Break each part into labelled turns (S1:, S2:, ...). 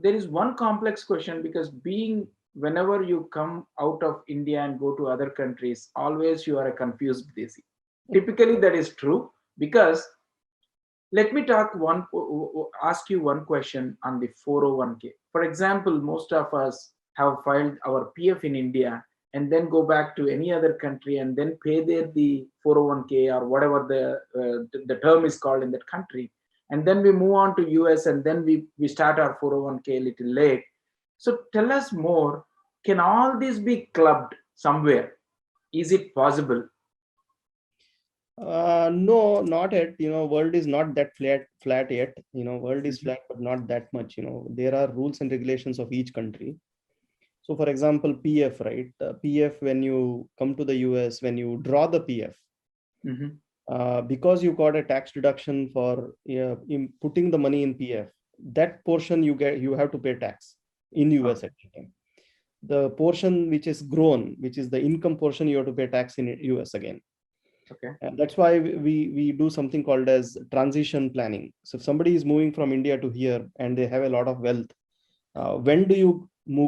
S1: there is one complex question, because being whenever you come out of India and go to other countries, always you are a confused desi. Typically, that is true, because let me ask you one question on the 401k. For example, most of us have filed our PF in India and then go back to any other country and then pay there the 401k or whatever the term is called in that country, and then we move on to US, and then we start our 401k a little late. So tell us more. Can all this be clubbed somewhere? Is it possible?
S2: No, not yet. World is not that flat yet. World is
S1: Mhm.
S2: flat, but not that much. There are rules and regulations of each country. So, for example, PF, right? PF, when you come to the US, when you draw the PF,
S1: Mhm.
S2: because you got a tax deduction for in putting the money in PF, that portion you have to pay tax in
S1: Oh,
S2: US at the time. The portion which is grown, which is the income portion, you have to pay tax in US again.
S1: okay.
S2: And that's why we do something called as transition planning. So if somebody is moving from India to here and they have a lot of wealth, when do you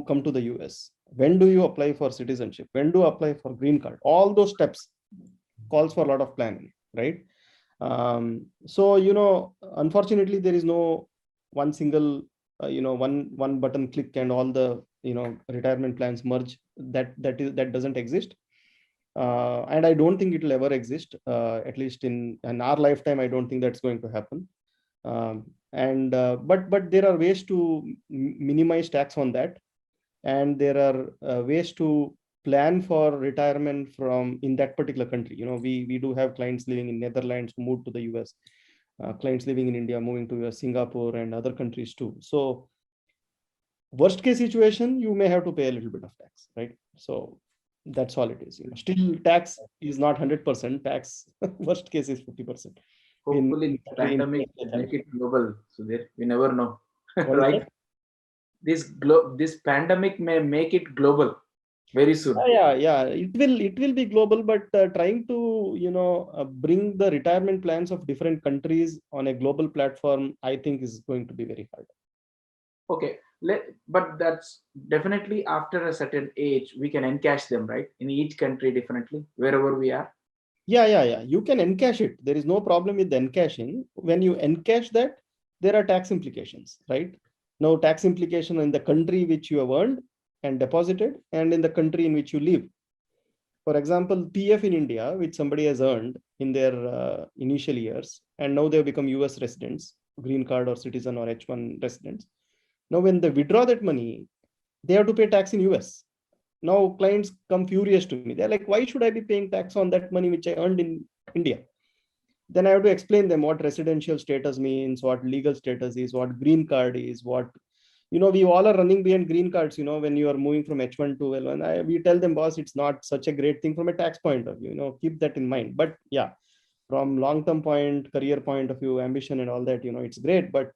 S2: come to the US? When do you apply for citizenship? When do you apply for green card? All those steps calls for a lot of planning, right? So unfortunately, there is no one single one button click and all the retirement plans merge. That doesn't exist. And I don't think it will ever exist. At least in our lifetime, I don't think that's going to happen. And but there are ways to minimize tax on that, and there are ways to plan for retirement from in that particular country. We do have clients living in Netherlands who moved to the US, clients living in India moving to Singapore and other countries too. So worst case situation, you may have to pay a little bit of tax, right? So that's all it is. Still tax is not 100% tax. Worst case is 50%
S1: Hopefully,
S2: in
S1: this
S2: country in
S1: pandemic will make it global. So that we never know,
S2: what is
S1: right?
S2: that?
S1: This pandemic may make it global very soon.
S2: Yeah. It will be global, but trying to bring the retirement plans of different countries on a global platform, I think is going to be very hard.
S1: Okay, but that's definitely after a certain age we can encash them, right? In each country differently, wherever we are.
S2: Yeah. You can encash it. There is no problem with encashing. When you encash that, there are tax implications, right? No tax implication in the country which you have earned and deposited, and in the country in which you live. For example, PF in India, which somebody has earned in their initial years, and now they have become US residents, green card or citizen or H1 residents. Now, when they withdraw that money, they have to pay tax in US. Now, clients come furious to me. They're like, why should I be paying tax on that money which I earned in India? Then I have to explain them what residential status means, what legal status is, what green card is, what we all are running behind green cards. When you are moving from H1 to L1, we tell them, boss, it's not such a great thing from a tax point of view. Keep that in mind. But yeah, from long-term point, career point of view, ambition and all that, it's great. But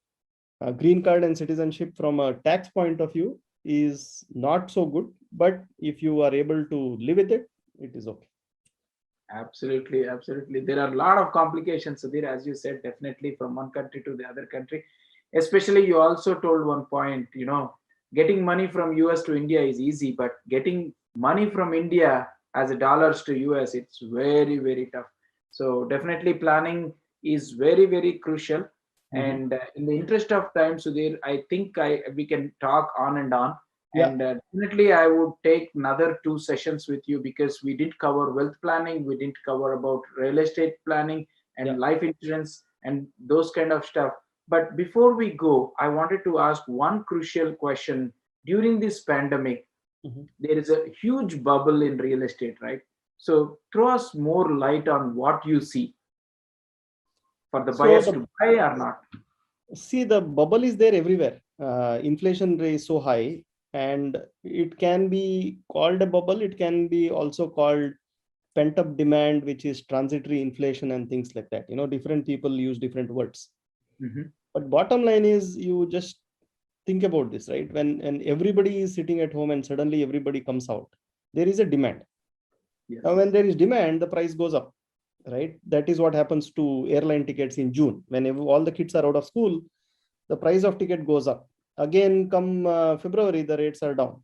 S2: green card and citizenship from a tax point of view is not so good. But if you are able to live with it, it is okay.
S1: Absolutely, absolutely. There are a lot of complications, Sudhir, as you said, definitely from one country to the other country. Especially, you also told one point, getting money from US to India is easy, but getting money from India as a dollars to US, it's very, very tough. So definitely planning is very, very crucial.
S2: Mhm.
S1: And in the interest of time, Sudhir, I think we can talk on and on.
S2: Yeah.
S1: And definitely, I would take another 2 sessions with you, because we did cover wealth planning, we didn't cover about real estate planning
S2: Yeah.
S1: and life insurance and those kind of stuff. But before we go, I wanted to ask one crucial question. During this pandemic,
S2: Mhm.
S1: there is a huge bubble in real estate, right? So throw us more light on what you see for the
S2: So
S1: buyers to buy or not.
S2: the bubble is there everywhere. Inflation rate is so high, and it can be called a bubble. It can be also called pent up demand, which is transitory inflation and things like that. Different people use different words.
S1: Mhm.
S2: But bottom line is, you just think about this, right? When everybody is sitting at home and suddenly everybody comes out, there is a demand. Now,
S1: Yes.
S2: when there is demand, the price goes up, right? That is what happens to airline tickets in June. When all the kids are out of school, the price of ticket goes up. Again, come February, the rates are down,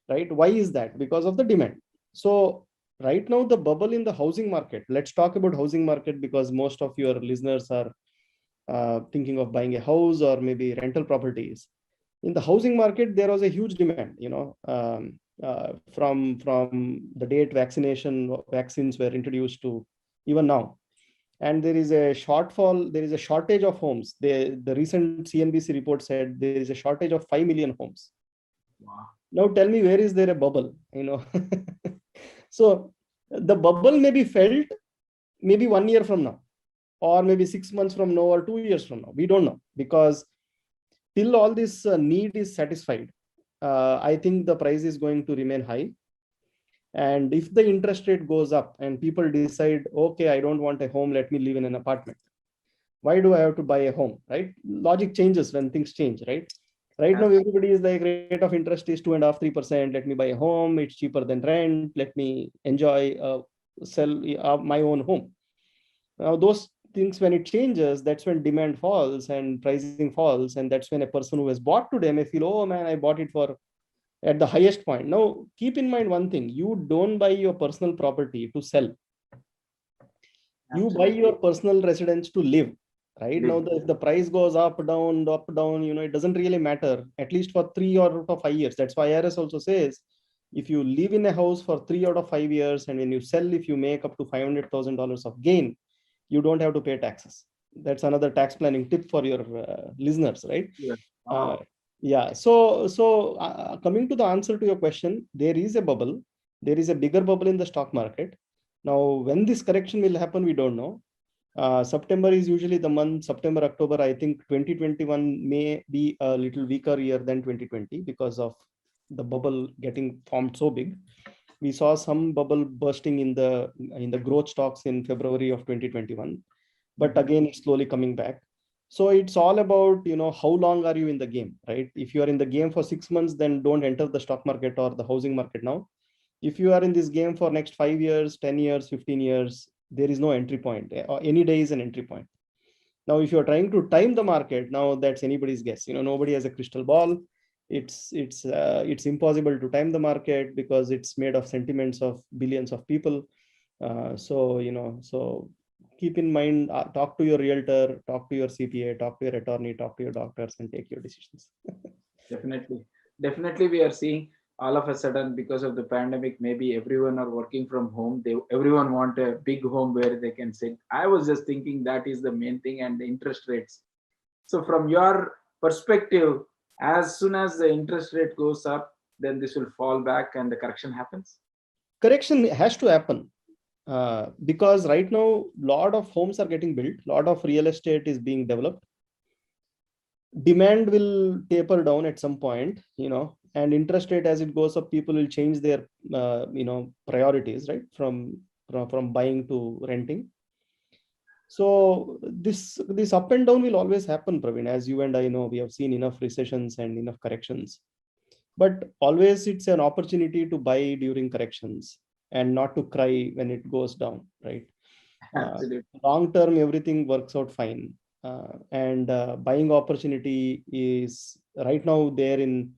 S2: right? Why is that? Because of the demand. So right now, the bubble in the housing market, let's talk about housing market, because most of your listeners are thinking of buying a house or maybe rental properties. In the housing market, there was a huge demand, from the date vaccines were introduced to even now. And there is a shortfall, there is a shortage of homes. The recent CNBC report said there is a shortage of 5 million homes.
S1: Wow.
S2: Now tell me, where is there a bubble? So the bubble may be felt maybe 1 year from now, or maybe 6 months from now, or 2 years from now. We don't know, because till all this need is satisfied, I think the price is going to remain high. And if the interest rate goes up and people decide, okay, I don't want a home, let me live in an apartment. Why do I have to buy a home, right? Logic changes when things change, right? Right now, everybody is like, rate of interest is 2.5%, 3%. Let me buy a home. It's cheaper than rent. Let me enjoy, sell my own home. Now, those things, when it changes, that's when demand falls and pricing falls. And that's when a person who has bought today may feel, oh man, I bought it for at the highest point. Now, keep in mind one thing: you don't buy your personal property to sell. You buy
S1: Absolutely.
S2: your personal residence to live. Right now,
S1: Live.
S2: if the price goes up, down, it doesn't really matter, at least for 3 or 5 years. That's why IRS also says, if you live in a house for 3 or 5 years, and when you sell, if you make up to $500,000 of gain, you don't have to pay taxes. That's another tax planning tip for your listeners, right?
S1: Yeah.
S2: Uh,
S1: Wow.
S2: yeah. So coming to the answer to your question, there is a bubble. There is a bigger bubble in the stock market. Now, when this correction will happen, we don't know. September is usually the month, September, October. I think 2021 may be a little weaker year than 2020 because of the bubble getting formed so big. We saw some bubble bursting in the growth stocks in February of 2021, but again, it's slowly coming back. So it's all about, how long are you in the game, right? If you are in the game for 6 months, then don't enter the stock market or the housing market now. If you are in this game for next 5 years, 10 years, 15 years, there is no entry point. Any day is an entry point. Now, if you're trying to time the market, now that's anybody's guess. Nobody has a crystal ball. It's impossible to time the market because it's made of sentiments of billions of people. So keep in mind, talk to your realtor, talk to your CPA, talk to your attorney, talk to your doctors, and take your decisions.
S1: Definitely. Definitely, we are seeing all of a sudden, because of the pandemic, maybe everyone are working from home. Everyone want a big home where they can sit. I was just thinking that is the main thing, and the interest rates. So from your perspective, as soon as the interest rate goes up, then this will fall back and the correction happens.
S2: Correction has to happen. Because right now, lot of homes are getting built, lot of real estate is being developed. Demand will taper down at some point, and interest rate as it goes up, people will change their, priorities, right? From buying to renting. So this up and down will always happen, Praveen. As you and I know, we have seen enough recessions and enough corrections. But always it's an opportunity to buy during corrections and not to cry when it goes down, right?
S1: Absolutely.
S2: Long term, everything works out fine. And buying opportunity is right now there in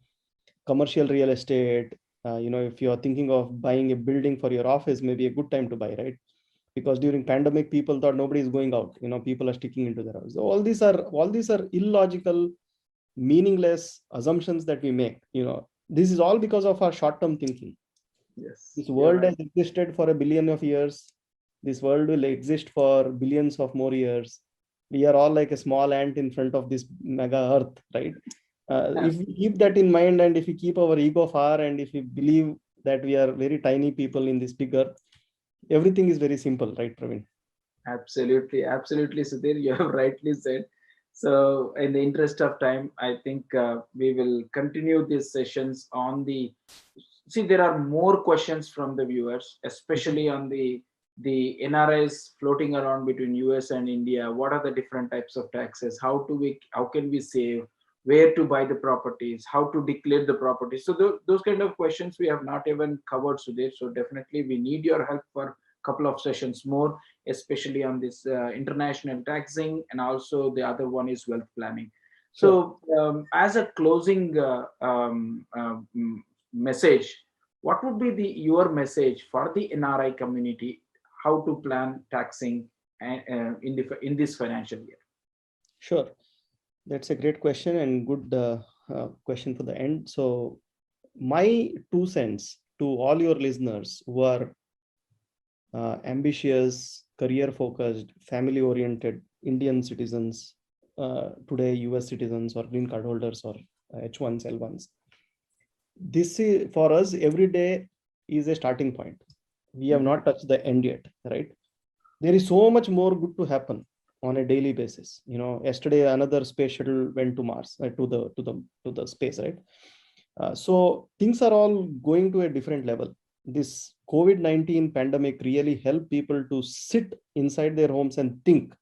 S2: commercial real estate. If you are thinking of buying a building for your office, maybe a good time to buy, right? Because during pandemic, people thought nobody is going out. People are sticking into their house. So all these are illogical, meaningless assumptions that we make. This is all because of our short-term thinking.
S1: Yes,
S2: This
S1: you're
S2: world
S1: right.
S2: has existed for a billion of years. This world will exist for billions of more years. We are all like a small ant in front of this mega earth, right? If we keep that in mind, and if we keep our ego far, and if we believe that we are very tiny people in this big earth, everything is very simple, right, Praveen?
S1: Absolutely, absolutely, Sudhir. You have rightly said. So, in the interest of time, I think we will continue these sessions on the. See, there are more questions from the viewers, especially on the NRIs floating around between US and India. What are the different types of taxes? How can we save? Where to buy the properties? How to declare the properties? So those kind of questions we have not even covered, Sudhir. So definitely we need your help for couple of sessions more, especially on this international taxing, and also the other one is wealth planning. So, as a closing message, what would be your message for the NRI community? How to plan taxing in this financial year?
S2: Sure. That's a great question and good question for the end. So, my 2 cents to all your listeners who are ambitious, career focused, family oriented Indian citizens, today US citizens or green card holders or H1s, L1s. This is for us, every day is a starting point. We have not touched the end yet, right? There is so much more good to happen on a daily basis. Yesterday another space shuttle went to Mars, to the space, right? So things are all going to a different level. This COVID-19 pandemic really helped people to sit inside their homes and think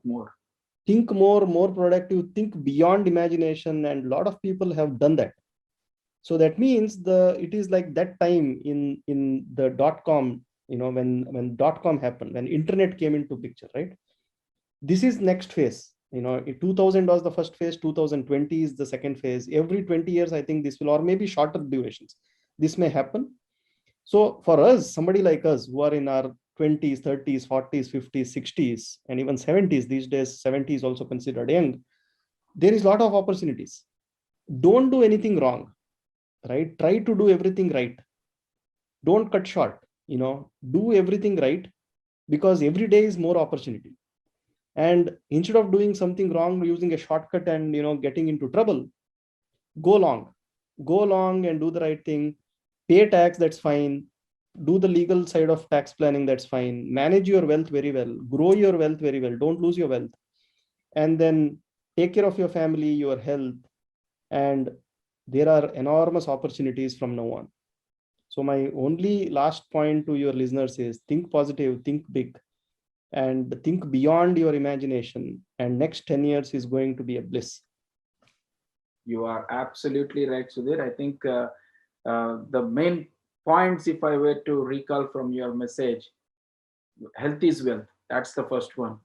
S1: more,
S2: more productive, think beyond imagination, and a lot of people have done that. So that means it is like that time in the .com, when .com happened, when internet came into picture, right? This is next phase. 2000 was the first phase, 2020 is the second phase. Every 20 years, I think this will, or maybe shorter durations, this may happen. So for us, somebody like us who are in our 20s, 30s, 40s, 50s, 60s, and even 70s, these days 70 is also considered young, there is a lot of opportunities. Don't do anything wrong, right? Try to do everything right. Don't cut short, do everything right, because every day is more opportunity. And instead of doing something wrong, using a shortcut and getting into trouble, go long and do the right thing. Pay tax, that's fine. Do the legal side of tax planning, that's fine. Manage your wealth very well, grow your wealth very well, don't lose your wealth, and then take care of your family, your health. And there are enormous opportunities from now on. So my only last point to your listeners is think positive, think big, and think beyond your imagination. And next 10 years is going to be a bliss.
S1: You are absolutely right, Sudhir. I think the main points, if I were to recall from your message, health is wealth. That's the first one.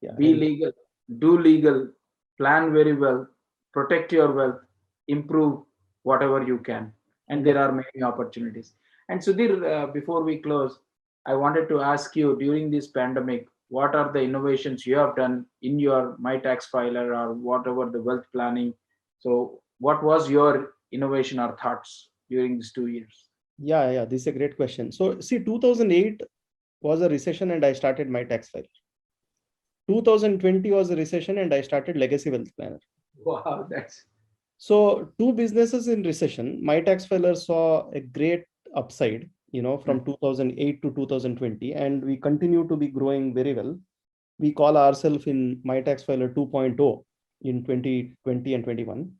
S2: Yeah,
S1: Be legal, do legal, plan very well, protect your wealth, improve whatever you can. And there are many opportunities. And Sudhir, before we close, I wanted to ask you, during this pandemic, what are the innovations you have done in your My Tax Filer or whatever the wealth planning? So, what was your innovation or thoughts during these 2 years?
S2: Yeah, this is a great question. So see, 2008 was a recession and I started My Tax Filer. 2020 was a recession and I started Legacy Wealth Planner.
S1: Wow, that's
S2: so two businesses in recession. My Tax Filer saw a great upside, from 2008 to 2020, and we continue to be growing very well. We call ourselves in My Tax Filer 2.0 in 2020 and 21.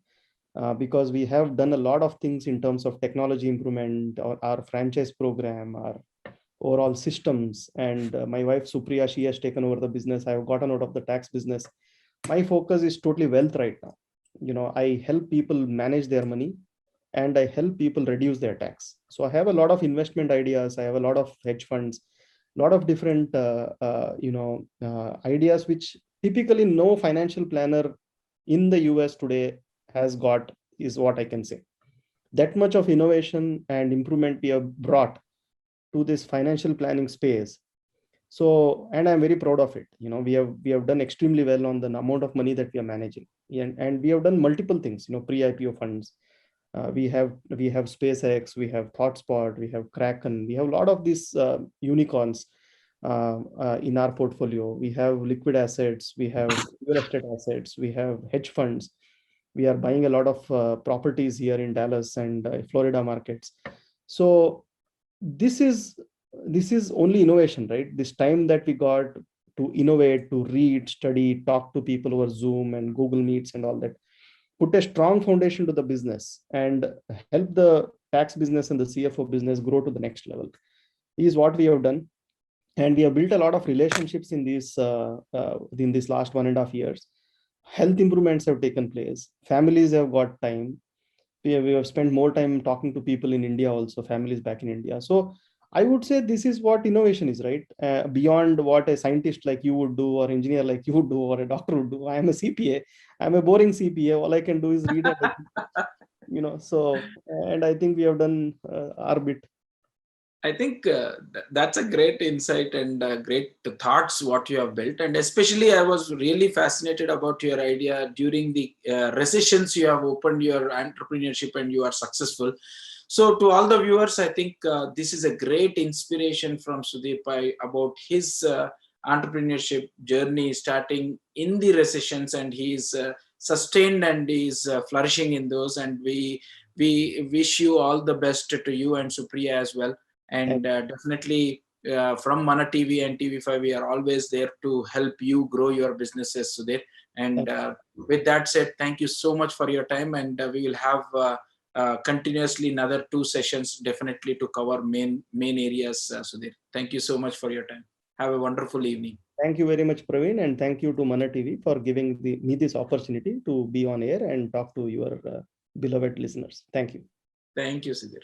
S2: Because we have done a lot of things in terms of technology improvement, or our franchise program, our overall systems. And my wife Supriya, she has taken over the business. I have gotten out of the tax business. My focus is totally wealth right now. I help people manage their money and I help people reduce their tax. So I have a lot of investment ideas. I have a lot of hedge funds, a lot of different ideas which typically no financial planner in the US today has got, is what I can say. That much of innovation and improvement we have brought to this financial planning space. So, and I'm very proud of it. We have done extremely well on the amount of money that we are managing, and we have done multiple things. Pre-IPO funds. We have SpaceX, we have ThoughtSpot, we have Kraken, we have a lot of these unicorns in our portfolio. We have liquid assets, we have real estate assets, we have hedge funds. We are buying a lot of properties here in Dallas and Florida markets. So this is only innovation, right? This time that we got to innovate, to read, study, talk to people over Zoom and Google Meets and all that, put a strong foundation to the business and help the tax business and the CFO business grow to the next level, is what we have done. And we have built a lot of relationships in this last 1.5 years. Health improvements have taken place. Families have got time. We have spent more time talking to people in India, also families back in India. So I would say this is what innovation is, right? Beyond what a scientist like you would do, or engineer like you would do, or a doctor would do. I am a CPA. I'm a boring CPA. All I can do is read a, so, and I think we have done our bit.
S1: I think that's a great insight and great thoughts what you have built. And especially, I was really fascinated about your idea during the recessions you have opened your entrepreneurship and you are successful. So, to all the viewers, I think this is a great inspiration from Sudeep about his entrepreneurship journey starting in the recessions, and he is sustained and is flourishing in those. And we wish you all the best to you and Supriya as well. And definitely from Mana TV and TV5, we are always there to help you grow your businesses, Sudhir. And with that said, thank you so much for your time. And we will have continuously another 2 sessions definitely to cover main areas, Sudhir. Thank you so much for your time. Have a wonderful evening.
S2: Thank you very much, Praveen, and thank you to Mana TV for giving me this opportunity to be on air and talk to your beloved listeners. Thank you.
S1: Thank you, Sudhir.